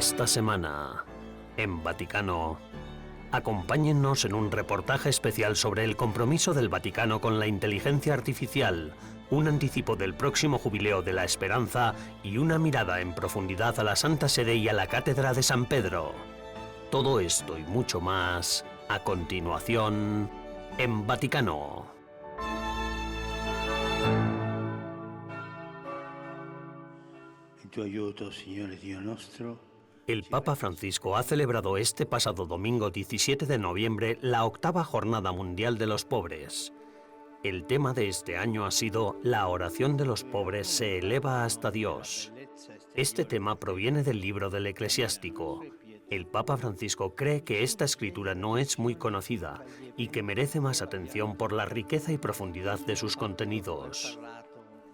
Esta semana, en Vaticano, acompáñennos en un reportaje especial sobre el compromiso del Vaticano con la inteligencia artificial, un anticipo del próximo Jubileo de la Esperanza y una mirada en profundidad a la Santa Sede y a la Cátedra de San Pedro. Todo esto y mucho más, a continuación, en Vaticano. En tu aiuto, Signore Dio nostro. El Papa Francisco ha celebrado este pasado domingo 17 de noviembre la 8ª Jornada Mundial de los Pobres. El tema de este año ha sido «La oración de los pobres se eleva hasta Dios». Este tema proviene del libro del Eclesiástico. El Papa Francisco cree que esta escritura no es muy conocida y que merece más atención por la riqueza y profundidad de sus contenidos.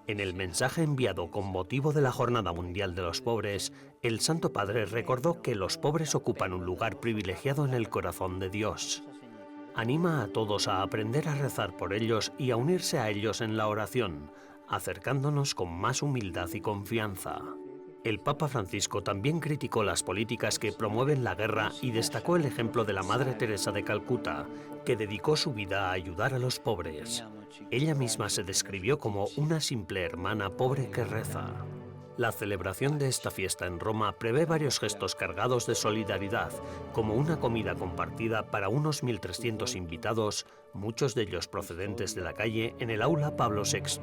En el mensaje enviado con motivo de la Jornada Mundial de los Pobres, el Santo Padre recordó que los pobres ocupan un lugar privilegiado en el corazón de Dios. Anima a todos a aprender a rezar por ellos y a unirse a ellos en la oración, acercándonos con más humildad y confianza. El Papa Francisco también criticó las políticas que promueven la guerra y destacó el ejemplo de la Madre Teresa de Calcuta, que dedicó su vida a ayudar a los pobres. Ella misma se describió como una simple hermana pobre que reza. La celebración de esta fiesta en Roma prevé varios gestos cargados de solidaridad, como una comida compartida para unos 1.300 invitados, muchos de ellos procedentes de la calle, en el aula Pablo VI.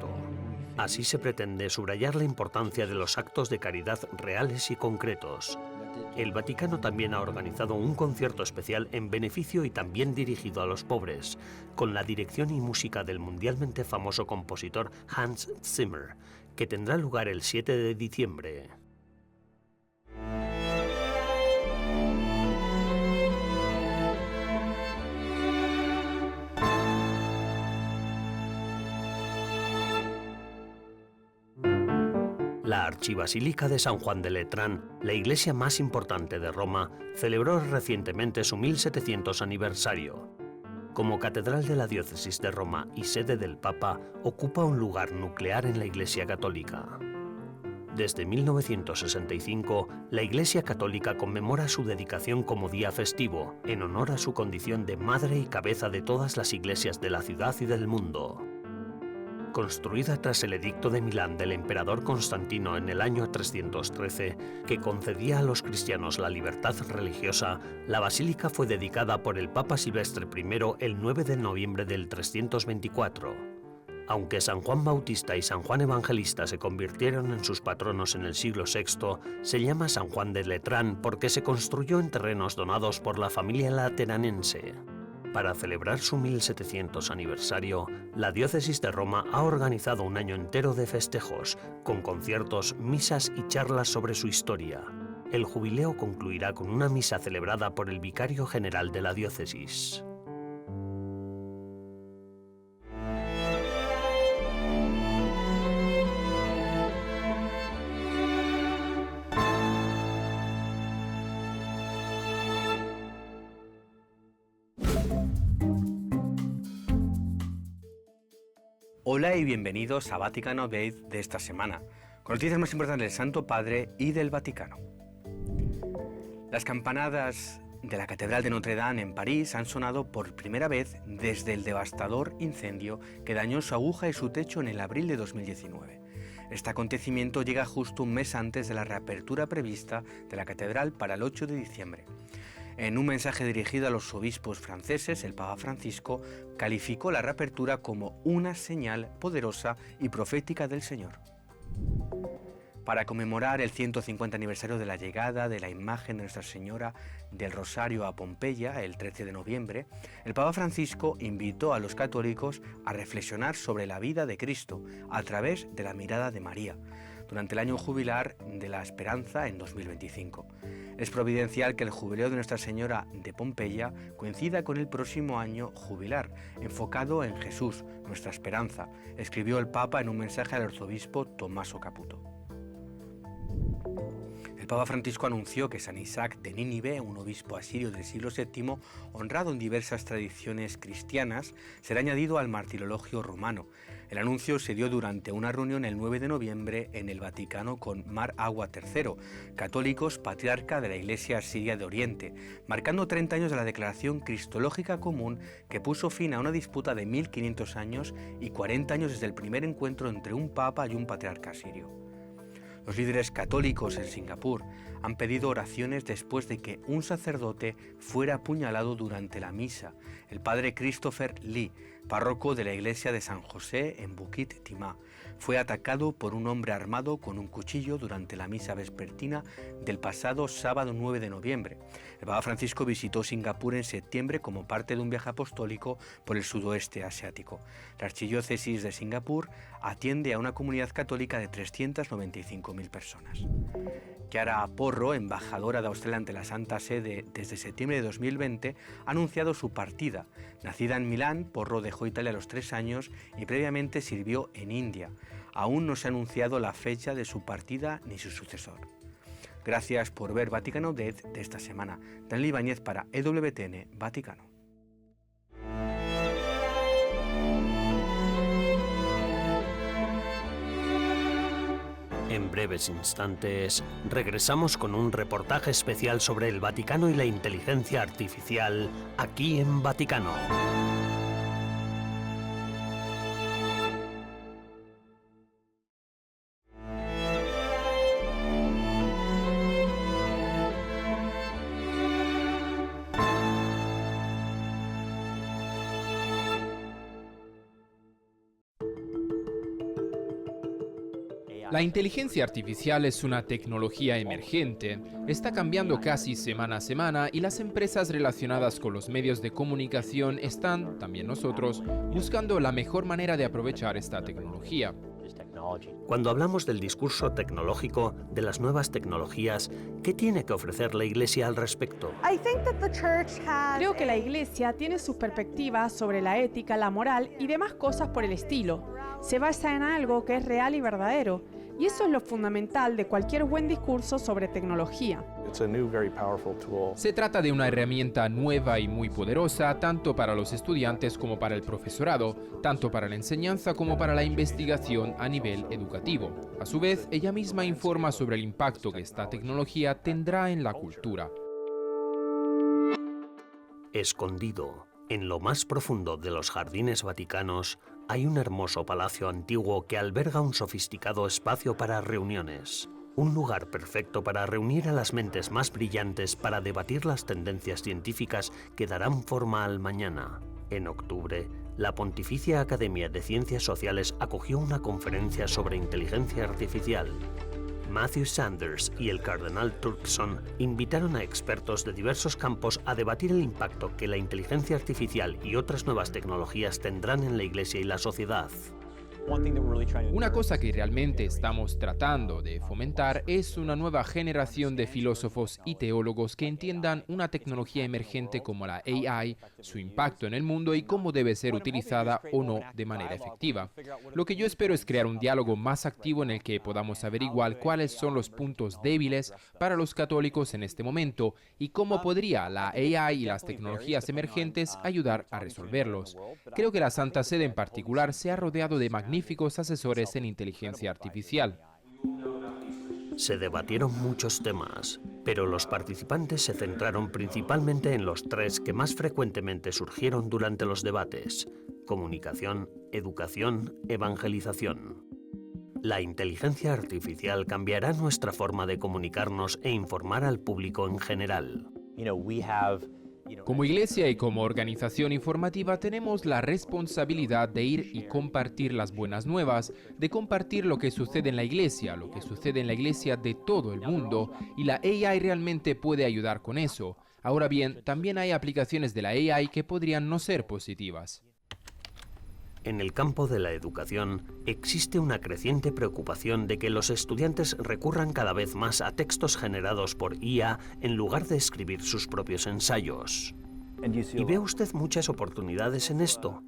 Así se pretende subrayar la importancia de los actos de caridad reales y concretos. El Vaticano también ha organizado un concierto especial en beneficio y también dirigido a los pobres, con la dirección y música del mundialmente famoso compositor Hans Zimmer, que tendrá lugar el 7 de diciembre. La Archibasílica de San Juan de Letrán, la iglesia más importante de Roma, celebró recientemente su 1700 aniversario. Como catedral de la diócesis de Roma y sede del Papa, ocupa un lugar nuclear en la Iglesia Católica. Desde 1965, la Iglesia Católica conmemora su dedicación como día festivo, en honor a su condición de madre y cabeza de todas las iglesias de la ciudad y del mundo. Construida tras el Edicto de Milán del emperador Constantino en el año 313, que concedía a los cristianos la libertad religiosa, la basílica fue dedicada por el Papa Silvestre I el 9 de noviembre del 324. Aunque San Juan Bautista y San Juan Evangelista se convirtieron en sus patronos en el siglo VI, se llama San Juan de Letrán porque se construyó en terrenos donados por la familia lateranense. Para celebrar su 1700 aniversario, la diócesis de Roma ha organizado un año entero de festejos, con conciertos, misas y charlas sobre su historia. El jubileo concluirá con una misa celebrada por el vicario general de la diócesis. Hola y bienvenidos a Vaticano Update de esta semana, con noticias más importantes del Santo Padre y del Vaticano. Las campanadas de la Catedral de Notre Dame en París han sonado por primera vez desde el devastador incendio que dañó su aguja y su techo en el abril de 2019. Este acontecimiento llega justo un mes antes de la reapertura prevista de la catedral para el 8 de diciembre. En un mensaje dirigido a los obispos franceses, el Papa Francisco calificó la reapertura como una señal poderosa y profética del Señor. Para conmemorar el 150 aniversario de la llegada de la imagen de Nuestra Señora del Rosario a Pompeya, el 13 de noviembre, el Papa Francisco invitó a los católicos a reflexionar sobre la vida de Cristo a través de la mirada de María, durante el año jubilar de la Esperanza en 2025. Es providencial que el jubileo de Nuestra Señora de Pompeya coincida con el próximo año jubilar, enfocado en Jesús, nuestra esperanza, escribió el Papa en un mensaje al arzobispo Tommaso Caputo. El Papa Francisco anunció que San Isaac de Nínive, un obispo asirio del siglo VII, honrado en diversas tradiciones cristianas, será añadido al martirologio romano. El anuncio se dio durante una reunión el 9 de noviembre en el Vaticano con Mar Agua III, católicos patriarca de la Iglesia Siria de Oriente, marcando 30 años de la Declaración Cristológica Común que puso fin a una disputa de 1500 años y 40 años desde el primer encuentro entre un papa y un patriarca sirio. Los líderes católicos en Singapur han pedido oraciones después de que un sacerdote fuera apuñalado durante la misa, el padre Christopher Lee, párroco de la iglesia de San José en Bukit Timah. Fue atacado por un hombre armado con un cuchillo durante la misa vespertina del pasado sábado 9 de noviembre. El Papa Francisco visitó Singapur en septiembre como parte de un viaje apostólico por el sudoeste asiático. La archidiócesis de Singapur atiende a una comunidad católica de 395.000 personas. Chiara Porro, embajadora de Australia ante la Santa Sede desde septiembre de 2020, ha anunciado su partida. Nacida en Milán, Porro dejó Italia a los 3 años y previamente sirvió en India. Aún no se ha anunciado la fecha de su partida ni su sucesor. Gracias por ver Vaticano Update de esta semana. Daniel Ibáñez para EWTN Vaticano. En breves instantes, regresamos con un reportaje especial sobre el Vaticano y la inteligencia artificial aquí en Vaticano. La inteligencia artificial es una tecnología emergente, está cambiando casi semana a semana y las empresas relacionadas con los medios de comunicación están, también nosotros, buscando la mejor manera de aprovechar esta tecnología. Cuando hablamos del discurso tecnológico, de las nuevas tecnologías, ¿qué tiene que ofrecer la Iglesia al respecto? Creo que la Iglesia tiene sus perspectivas sobre la ética, la moral y demás cosas por el estilo. Se basa en algo que es real y verdadero. Y eso es lo fundamental de cualquier buen discurso sobre tecnología. Se trata de una herramienta nueva y muy poderosa, tanto para los estudiantes como para el profesorado, tanto para la enseñanza como para la investigación a nivel educativo. A su vez, ella misma informa sobre el impacto que esta tecnología tendrá en la cultura. Escondido en lo más profundo de los jardines vaticanos, hay un hermoso palacio antiguo que alberga un sofisticado espacio para reuniones. Un lugar perfecto para reunir a las mentes más brillantes para debatir las tendencias científicas que darán forma al mañana. En octubre, la Pontificia Academia de Ciencias Sociales acogió una conferencia sobre inteligencia artificial. Matthew Sanders y el cardenal Turkson invitaron a expertos de diversos campos a debatir el impacto que la inteligencia artificial y otras nuevas tecnologías tendrán en la Iglesia y la sociedad. Una cosa que realmente estamos tratando de fomentar es una nueva generación de filósofos y teólogos que entiendan una tecnología emergente como la AI, su impacto en el mundo y cómo debe ser utilizada o no de manera efectiva. Lo que yo espero es crear un diálogo más activo en el que podamos averiguar cuáles son los puntos débiles para los católicos en este momento y cómo podría la AI y las tecnologías emergentes ayudar a resolverlos. Creo que la Santa Sede en particular se ha rodeado de magníficos asesores en inteligencia artificial. Se debatieron muchos temas, pero los participantes se centraron principalmente en los 3 que más frecuentemente surgieron durante los debates: comunicación, educación, evangelización. La inteligencia artificial cambiará nuestra forma de comunicarnos e informar al público en general. Como iglesia y como organización informativa tenemos la responsabilidad de ir y compartir las buenas nuevas, de compartir lo que sucede en la iglesia, lo que sucede en la iglesia de todo el mundo, y la AI realmente puede ayudar con eso. Ahora bien, también hay aplicaciones de la AI que podrían no ser positivas. En el campo de la educación existe una creciente preocupación de que los estudiantes recurran cada vez más a textos generados por IA en lugar de escribir sus propios ensayos. ¿Y ve usted muchas oportunidades en esto?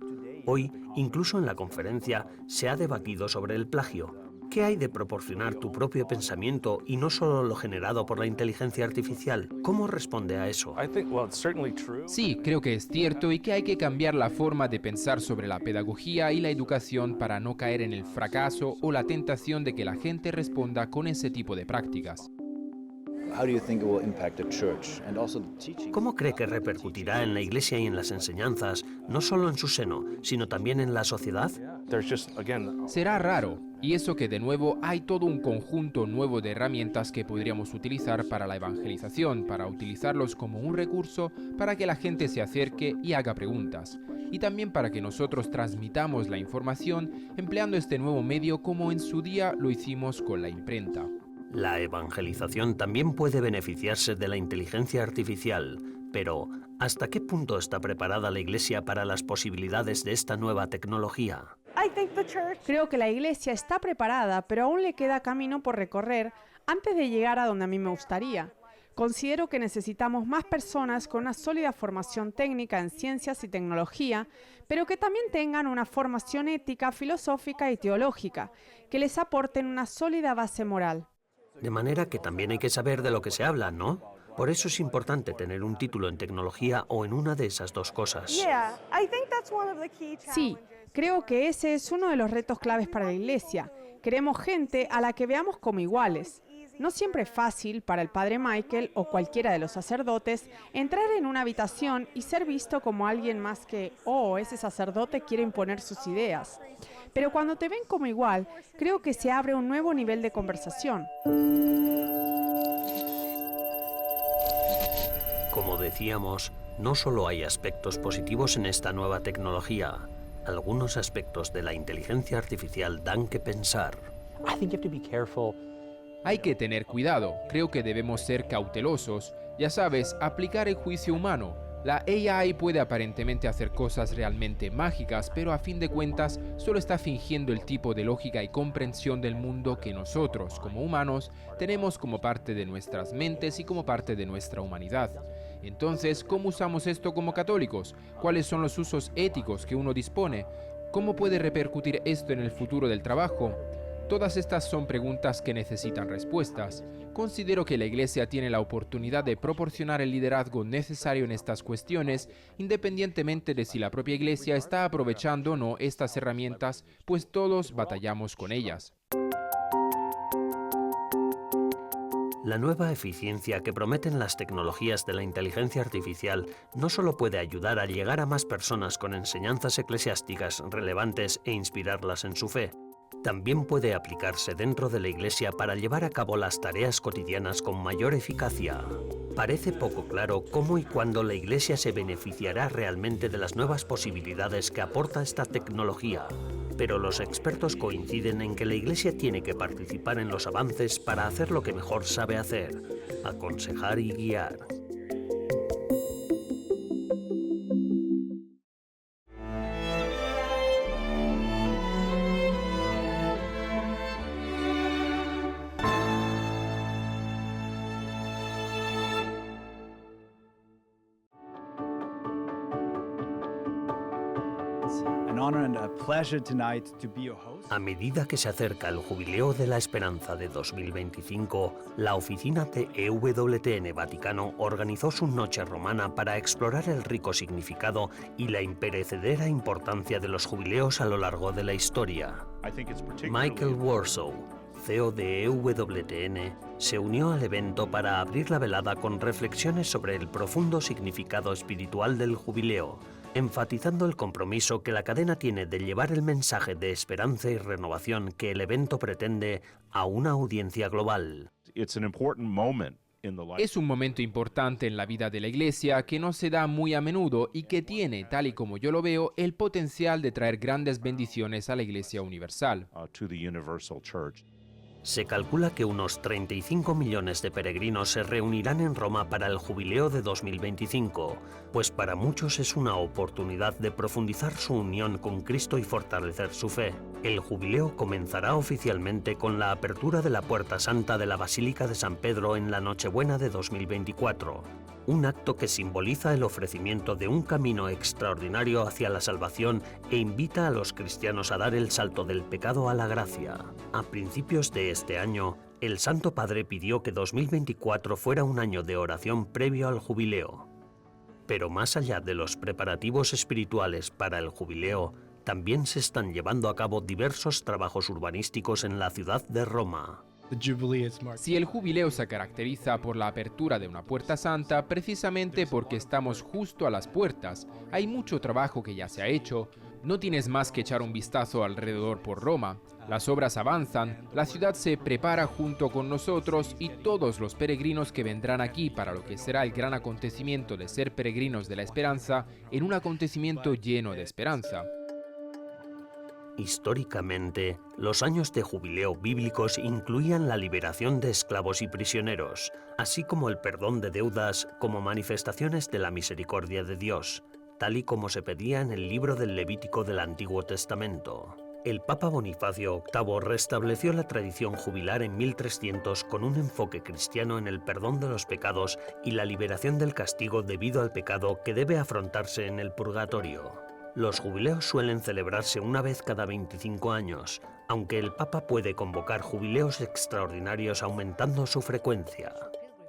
Hoy, incluso en la conferencia, se ha debatido sobre el plagio. ¿Qué hay de proporcionar tu propio pensamiento y no solo lo generado por la inteligencia artificial? ¿Cómo responde a eso? Sí, creo que es cierto y que hay que cambiar la forma de pensar sobre la pedagogía y la educación para no caer en el fracaso o la tentación de que la gente responda con ese tipo de prácticas. ¿Cómo cree que repercutirá en la Iglesia y en las enseñanzas, no solo en su seno, sino también en la sociedad? Será raro, y eso que de nuevo hay todo un conjunto nuevo de herramientas que podríamos utilizar para la evangelización, para utilizarlos como un recurso para que la gente se acerque y haga preguntas, y también para que nosotros transmitamos la información empleando este nuevo medio como en su día lo hicimos con la imprenta. La evangelización también puede beneficiarse de la inteligencia artificial, pero ¿hasta qué punto está preparada la Iglesia para las posibilidades de esta nueva tecnología? Creo que la Iglesia está preparada, pero aún le queda camino por recorrer antes de llegar a donde a mí me gustaría. Considero que necesitamos más personas con una sólida formación técnica en ciencias y tecnología, pero que también tengan una formación ética, filosófica y teológica, que les aporten una sólida base moral. De manera que también hay que saber de lo que se habla, ¿no? Por eso es importante tener un título en tecnología o en una de esas dos cosas. Sí, creo que ese es uno de los retos claves para la Iglesia. Queremos gente a la que veamos como iguales. No siempre es fácil para el padre Michael o cualquiera de los sacerdotes entrar en una habitación y ser visto como alguien más que, ese sacerdote quiere imponer sus ideas. Pero cuando te ven como igual, creo que se abre un nuevo nivel de conversación. Como decíamos, no solo hay aspectos positivos en esta nueva tecnología. Algunos aspectos de la inteligencia artificial dan que pensar. Hay que tener cuidado, creo que debemos ser cautelosos. Ya sabes, aplicar el juicio humano. La AI puede aparentemente hacer cosas realmente mágicas, pero a fin de cuentas solo está fingiendo el tipo de lógica y comprensión del mundo que nosotros, como humanos, tenemos como parte de nuestras mentes y como parte de nuestra humanidad. Entonces, ¿cómo usamos esto como católicos? ¿Cuáles son los usos éticos que uno dispone? ¿Cómo puede repercutir esto en el futuro del trabajo? Todas estas son preguntas que necesitan respuestas. Considero que la Iglesia tiene la oportunidad de proporcionar el liderazgo necesario en estas cuestiones, independientemente de si la propia Iglesia está aprovechando o no estas herramientas, pues todos batallamos con ellas. La nueva eficiencia que prometen las tecnologías de la inteligencia artificial no solo puede ayudar a llegar a más personas con enseñanzas eclesiásticas relevantes e inspirarlas en su fe, también puede aplicarse dentro de la Iglesia para llevar a cabo las tareas cotidianas con mayor eficacia. Parece poco claro cómo y cuándo la Iglesia se beneficiará realmente de las nuevas posibilidades que aporta esta tecnología, pero los expertos coinciden en que la Iglesia tiene que participar en los avances para hacer lo que mejor sabe hacer: aconsejar y guiar. A medida que se acerca el Jubileo de la Esperanza de 2025, la oficina de EWTN Vaticano organizó su noche romana para explorar el rico significado y la imperecedera importancia de los jubileos a lo largo de la historia. Michael Warsaw, CEO de EWTN, se unió al evento para abrir la velada con reflexiones sobre el profundo significado espiritual del jubileo, enfatizando el compromiso que la cadena tiene de llevar el mensaje de esperanza y renovación que el evento pretende a una audiencia global. Es un momento importante en la vida de la Iglesia que no se da muy a menudo y que tiene, tal y como yo lo veo, el potencial de traer grandes bendiciones a la Iglesia universal. Se calcula que unos 35 millones de peregrinos se reunirán en Roma para el Jubileo de 2025, pues para muchos es una oportunidad de profundizar su unión con Cristo y fortalecer su fe. El Jubileo comenzará oficialmente con la apertura de la Puerta Santa de la Basílica de San Pedro en la Nochebuena de 2024, un acto que simboliza el ofrecimiento de un camino extraordinario hacia la salvación e invita a los cristianos a dar el salto del pecado a la gracia. A principios de este año, el Santo Padre pidió que 2024 fuera un año de oración previo al jubileo. Pero más allá de los preparativos espirituales para el jubileo, también se están llevando a cabo diversos trabajos urbanísticos en la ciudad de Roma. Si el jubileo se caracteriza por la apertura de una puerta santa, precisamente porque estamos justo a las puertas, hay mucho trabajo que ya se ha hecho. No tienes más que echar un vistazo alrededor por Roma. Las obras avanzan, la ciudad se prepara junto con nosotros y todos los peregrinos que vendrán aquí para lo que será el gran acontecimiento de ser peregrinos de la esperanza en un acontecimiento lleno de esperanza. Históricamente, los años de jubileo bíblicos incluían la liberación de esclavos y prisioneros, así como el perdón de deudas como manifestaciones de la misericordia de Dios, tal y como se pedía en el libro del Levítico del Antiguo Testamento. El Papa Bonifacio VIII restableció la tradición jubilar en 1300 con un enfoque cristiano en el perdón de los pecados y la liberación del castigo debido al pecado que debe afrontarse en el purgatorio. Los jubileos suelen celebrarse una vez cada 25 años, aunque el Papa puede convocar jubileos extraordinarios aumentando su frecuencia.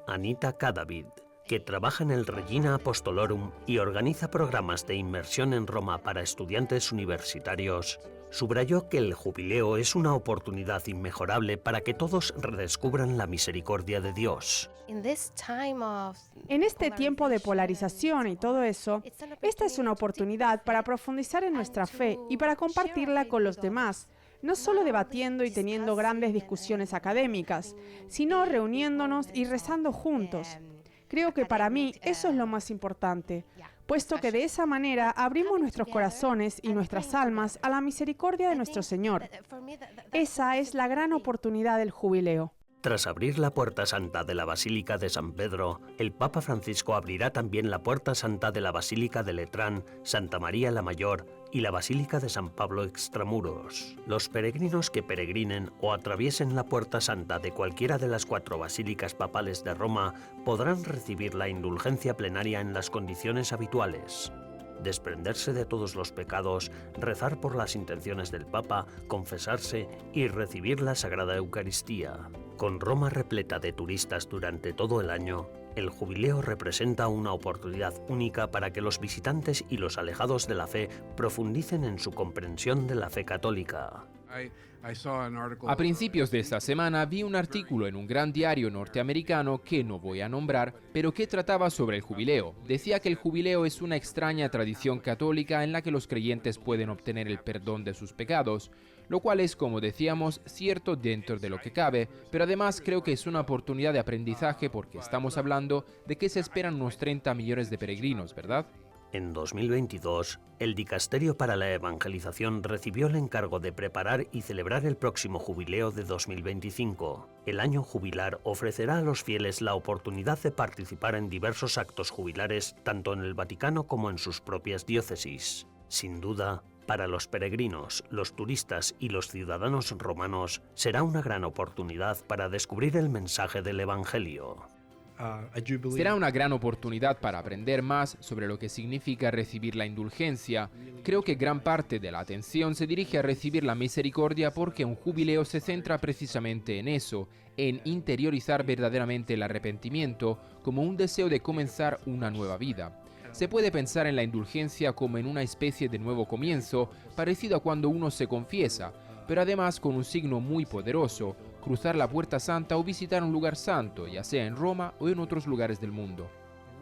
Anita Cadavid, que trabaja en el Regina Apostolorum y organiza programas de inmersión en Roma para estudiantes universitarios, subrayó que el jubileo es una oportunidad inmejorable para que todos redescubran la misericordia de Dios. En este tiempo de polarización y todo eso, esta es una oportunidad para profundizar en nuestra fe y para compartirla con los demás, no solo debatiendo y teniendo grandes discusiones académicas, sino reuniéndonos y rezando juntos. Creo que para mí eso es lo más importante, puesto que de esa manera abrimos nuestros corazones y nuestras almas a la misericordia de nuestro Señor. Esa es la gran oportunidad del jubileo. Tras abrir la Puerta Santa de la Basílica de San Pedro, el Papa Francisco abrirá también la Puerta Santa de la Basílica de Letrán, Santa María la Mayor y la Basílica de San Pablo Extramuros. Los peregrinos que peregrinen o atraviesen la Puerta Santa de cualquiera de las 4 basílicas papales de Roma podrán recibir la indulgencia plenaria en las condiciones habituales. Desprenderse de todos los pecados, rezar por las intenciones del Papa, confesarse y recibir la Sagrada Eucaristía. Con Roma repleta de turistas durante todo el año, el jubileo representa una oportunidad única para que los visitantes y los alejados de la fe profundicen en su comprensión de la fe católica. A principios de esta semana vi un artículo en un gran diario norteamericano que no voy a nombrar, pero que trataba sobre el jubileo. Decía que el jubileo es una extraña tradición católica en la que los creyentes pueden obtener el perdón de sus pecados, lo cual es, como decíamos, cierto dentro de lo que cabe, pero además creo que es una oportunidad de aprendizaje porque estamos hablando de que se esperan unos 30 millones de peregrinos, ¿verdad? En 2022, el Dicasterio para la Evangelización recibió el encargo de preparar y celebrar el próximo jubileo de 2025. El año jubilar ofrecerá a los fieles la oportunidad de participar en diversos actos jubilares tanto en el Vaticano como en sus propias diócesis. Sin duda, para los peregrinos, los turistas y los ciudadanos romanos será una gran oportunidad para descubrir el mensaje del Evangelio. Será una gran oportunidad para aprender más sobre lo que significa recibir la indulgencia. Creo que gran parte de la atención se dirige a recibir la misericordia porque un jubileo se centra precisamente en eso, en interiorizar verdaderamente el arrepentimiento como un deseo de comenzar una nueva vida. Se puede pensar en la indulgencia como en una especie de nuevo comienzo, parecido a cuando uno se confiesa, pero además con un signo muy poderoso: cruzar la Puerta Santa o visitar un lugar santo, ya sea en Roma o en otros lugares del mundo.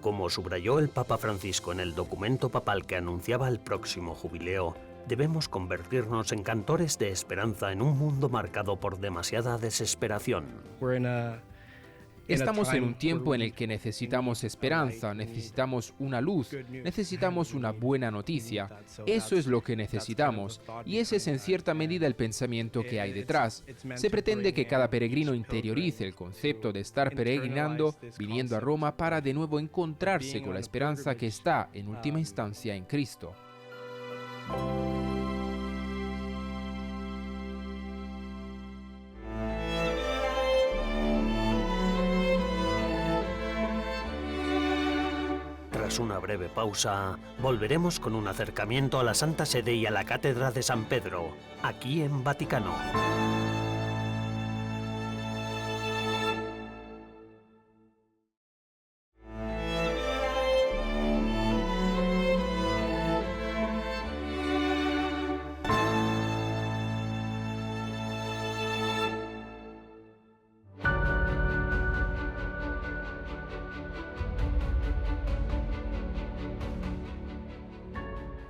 Como subrayó el Papa Francisco en el documento papal que anunciaba el próximo jubileo, debemos convertirnos en cantores de esperanza en un mundo marcado por demasiada desesperación. Estamos en un tiempo en el que necesitamos esperanza, necesitamos una luz, necesitamos una buena noticia. Eso es lo que necesitamos, y ese es en cierta medida el pensamiento que hay detrás. Se pretende que cada peregrino interiorice el concepto de estar peregrinando, viniendo a Roma para de nuevo encontrarse con la esperanza que está, en última instancia, en Cristo. Tras una breve pausa, volveremos con un acercamiento a la Santa Sede y a la Cátedra de San Pedro, aquí en Vaticano.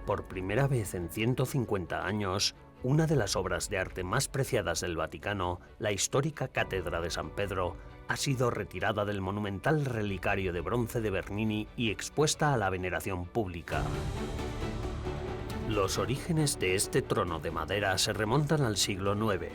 Por primera vez en 150 años, una de las obras de arte más preciadas del Vaticano, la histórica Cátedra de San Pedro, ha sido retirada del monumental relicario de bronce de Bernini y expuesta a la veneración pública. Los orígenes de este trono de madera se remontan al siglo IX.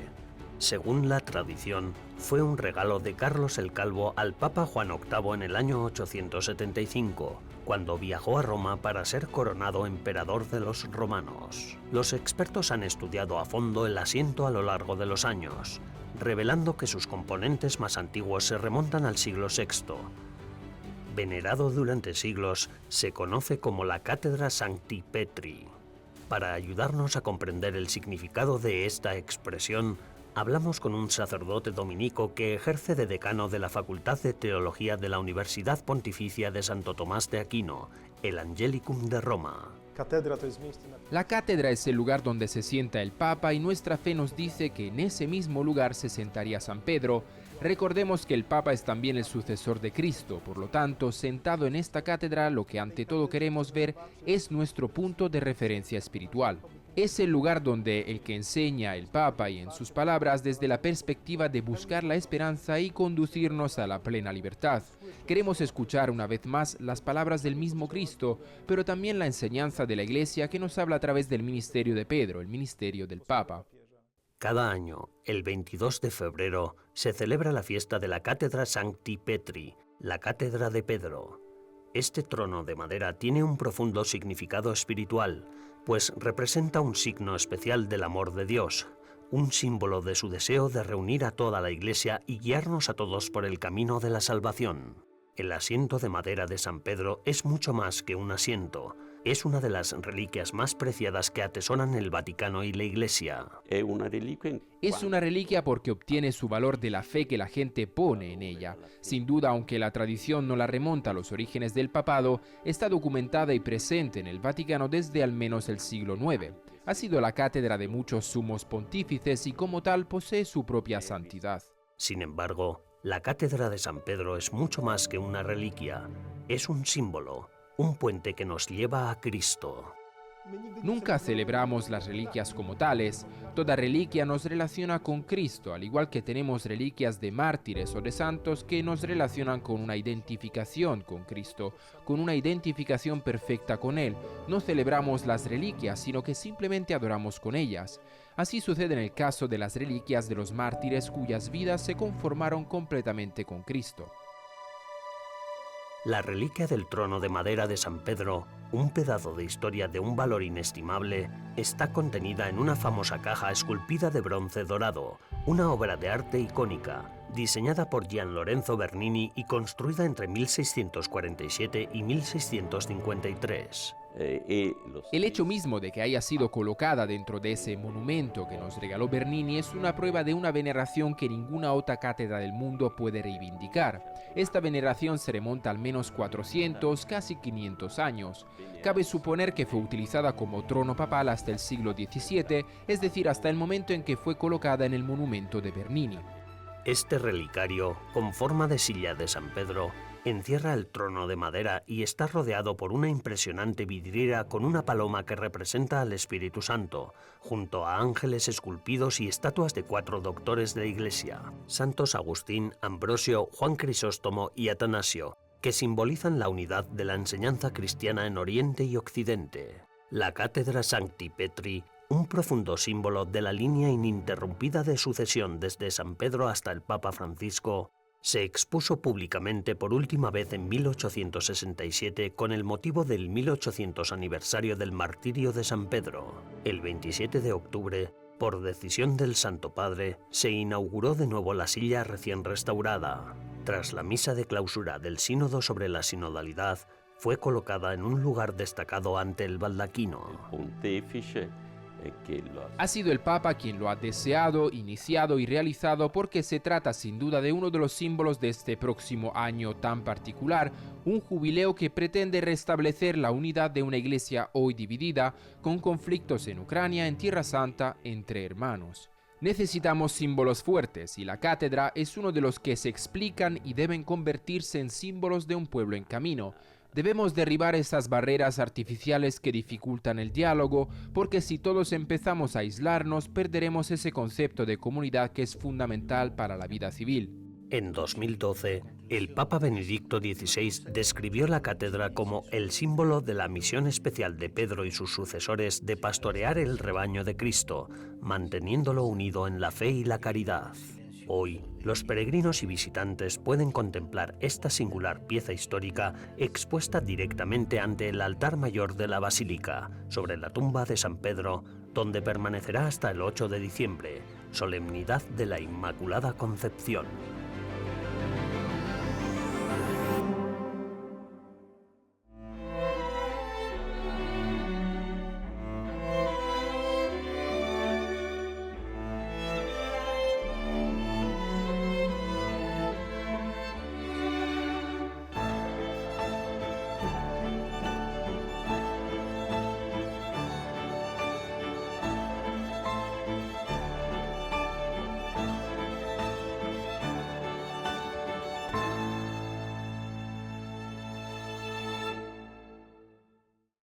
Según la tradición, fue un regalo de Carlos el Calvo al Papa Juan VIII en el año 875, cuando viajó a Roma para ser coronado emperador de los romanos. Los expertos han estudiado a fondo el asiento a lo largo de los años, revelando que sus componentes más antiguos se remontan al siglo VI. Venerado durante siglos, se conoce como la Cátedra Sancti Petri. Para ayudarnos a comprender el significado de esta expresión, hablamos con un sacerdote dominico que ejerce de decano de la Facultad de Teología de la Universidad Pontificia de Santo Tomás de Aquino, el Angelicum de Roma. La cátedra es el lugar donde se sienta el Papa y nuestra fe nos dice que en ese mismo lugar se sentaría San Pedro. Recordemos que el Papa es también el sucesor de Cristo, por lo tanto, sentado en esta cátedra, lo que ante todo queremos ver es nuestro punto de referencia espiritual. Es el lugar donde el que enseña el Papa y en sus palabras desde la perspectiva de buscar la esperanza y conducirnos a la plena libertad. Queremos escuchar una vez más las palabras del mismo Cristo, pero también la enseñanza de la Iglesia que nos habla a través del ministerio de Pedro, el ministerio del Papa. Cada año, el 22 de febrero, se celebra la fiesta de la Cátedra Sancti Petri, la Cátedra de Pedro. Este trono de madera tiene un profundo significado espiritual, pues representa un signo especial del amor de Dios, un símbolo de su deseo de reunir a toda la Iglesia y guiarnos a todos por el camino de la salvación. El asiento de madera de San Pedro es mucho más que un asiento. Es una de las reliquias más preciadas que atesoran el Vaticano y la Iglesia. Es una reliquia porque obtiene su valor de la fe que la gente pone en ella. Sin duda, aunque la tradición no la remonta a los orígenes del papado, está documentada y presente en el Vaticano desde al menos el siglo IX. Ha sido la cátedra de muchos sumos pontífices y como tal posee su propia santidad. Sin embargo, la Cátedra de San Pedro es mucho más que una reliquia. Es un símbolo, un puente que nos lleva a Cristo. Nunca celebramos las reliquias como tales. Toda reliquia nos relaciona con Cristo, al igual que tenemos reliquias de mártires o de santos que nos relacionan con una identificación con Cristo, con una identificación perfecta con Él. No celebramos las reliquias, sino que simplemente adoramos con ellas. Así sucede en el caso de las reliquias de los mártires cuyas vidas se conformaron completamente con Cristo. La reliquia del trono de madera de San Pedro, un pedazo de historia de un valor inestimable, está contenida en una famosa caja esculpida de bronce dorado, una obra de arte icónica, diseñada por Gian Lorenzo Bernini y construida entre 1647 y 1653. El hecho mismo de que haya sido colocada dentro de ese monumento que nos regaló Bernini es una prueba de una veneración que ninguna otra cátedra del mundo puede reivindicar. Esta veneración se remonta al menos 400, casi 500 años. Cabe suponer que fue utilizada como trono papal hasta el siglo XVII, es decir, hasta el momento en que fue colocada en el monumento de Bernini. Este relicario, con forma de silla de San Pedro, encierra el trono de madera y está rodeado por una impresionante vidriera con una paloma que representa al Espíritu Santo, junto a ángeles esculpidos y estatuas de 4 doctores de la Iglesia, Santos Agustín, Ambrosio, Juan Crisóstomo y Atanasio, que simbolizan la unidad de la enseñanza cristiana en Oriente y Occidente. La Cátedra Sancti Petri, un profundo símbolo de la línea ininterrumpida de sucesión desde San Pedro hasta el Papa Francisco, se expuso públicamente por última vez en 1867 con el motivo del 1800 aniversario del martirio de San Pedro. El 27 de octubre, por decisión del Santo Padre, se inauguró de nuevo la silla recién restaurada. Tras la misa de clausura del Sínodo sobre la sinodalidad, fue colocada en un lugar destacado ante el baldaquino. Ha sido el Papa quien lo ha deseado, iniciado y realizado porque se trata sin duda de uno de los símbolos de este próximo año tan particular, un jubileo que pretende restablecer la unidad de una iglesia hoy dividida, con conflictos en Ucrania, en Tierra Santa, entre hermanos. Necesitamos símbolos fuertes y la cátedra es uno de los que se explican y deben convertirse en símbolos de un pueblo en camino. Debemos derribar esas barreras artificiales que dificultan el diálogo, porque si todos empezamos a aislarnos, perderemos ese concepto de comunidad que es fundamental para la vida civil. En 2012, el Papa Benedicto XVI describió la cátedra como el símbolo de la misión especial de Pedro y sus sucesores de pastorear el rebaño de Cristo, manteniéndolo unido en la fe y la caridad. Hoy, los peregrinos y visitantes pueden contemplar esta singular pieza histórica expuesta directamente ante el altar mayor de la Basílica, sobre la tumba de San Pedro, donde permanecerá hasta el 8 de diciembre, solemnidad de la Inmaculada Concepción.